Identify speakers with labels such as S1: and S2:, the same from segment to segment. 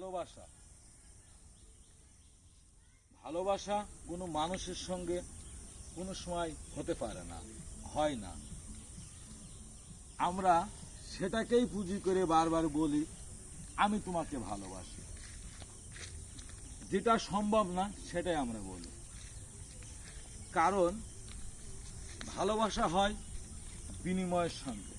S1: ভালোবাসা ভালোবাসা কোনো মানুষের সঙ্গে কোনো সময় হতে পারে না, হয় না। আমরা সেটাকেই পুঁজি করে বারবার বলি আমি তোমাকে ভালোবাসি। যেটা সম্ভব না সেটাই আমরা বলি, কারণ ভালোবাসা হয় বিনিময়ের সঙ্গে।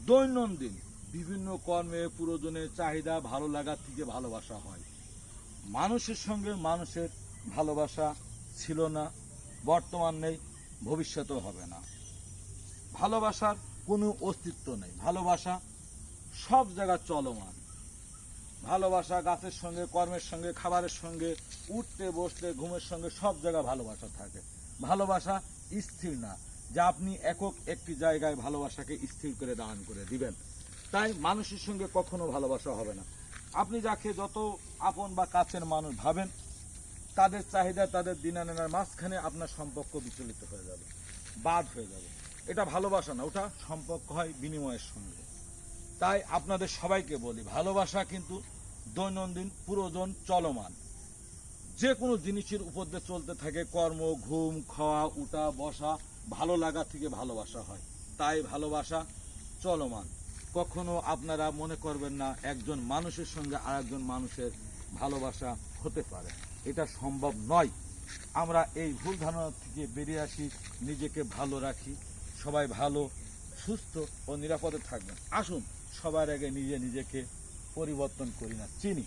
S1: দৈনন্দিন বিভিন্ন কর্মে প্রয়োজনের চাহিদা ভালো লাগার থেকে ভালোবাসা হয়। মানুষের সঙ্গে মানুষের ভালোবাসা ছিল না, বর্তমান নেই, ভবিষ্যতেও হবে না। ভালোবাসার কোনো অস্তিত্ব নেই। ভালোবাসা সব জায়গায় চলমান। ভালোবাসা গাছের সঙ্গে, কর্মের সঙ্গে, খাবারের সঙ্গে, উঠতে বসতে, ঘুমের সঙ্গে সব জায়গায় ভালোবাসা থাকে। ভালোবাসা স্থির না যে আপনি একক একটি জায়গায় ভালোবাসাকে স্থির করে দান করে দিবেন। তাই মানুষের সঙ্গে কখনো ভালোবাসা হবে না। আপনি যাকে যত আপন বা কাছের মানুষ ভাবেন, তাদের চাহিদা, তাদের দিনা নেনার মাঝখানে আপনার সম্পর্ক বিচলিত হয়ে যাবে, বাদ হয়ে যাবে। এটা ভালোবাসা না, ওটা সম্পর্ক হয় বিনিময়ের সঙ্গে। তাই আপনাদের সবাইকে বলি, ভালোবাসা কিন্তু দৈনন্দিন প্রয়োজন চলমান। যে কোনো জিনিসের উপর দিয়ে চলতে থাকে, কর্ম, ঘুম, খাওয়া, উঠা, বসা, ভালো লাগা থেকে ভালোবাসা হয়। তাই ভালোবাসা চলমান। কখনো আপনারা মনে করবেন না একজন মানুষের সঙ্গে আরেকজন মানুষের ভালোবাসা হতে পারে, এটা সম্ভব নয়। আমরা এই ভুল ধারণা থেকে বেরিয়ে আসি, নিজেকে ভালো রাখি। সবাই ভালো, সুস্থ ও নিরাপদে থাকবেন। আসুন সবার আগে নিজেকে পরিবর্তন করি না, চিনি।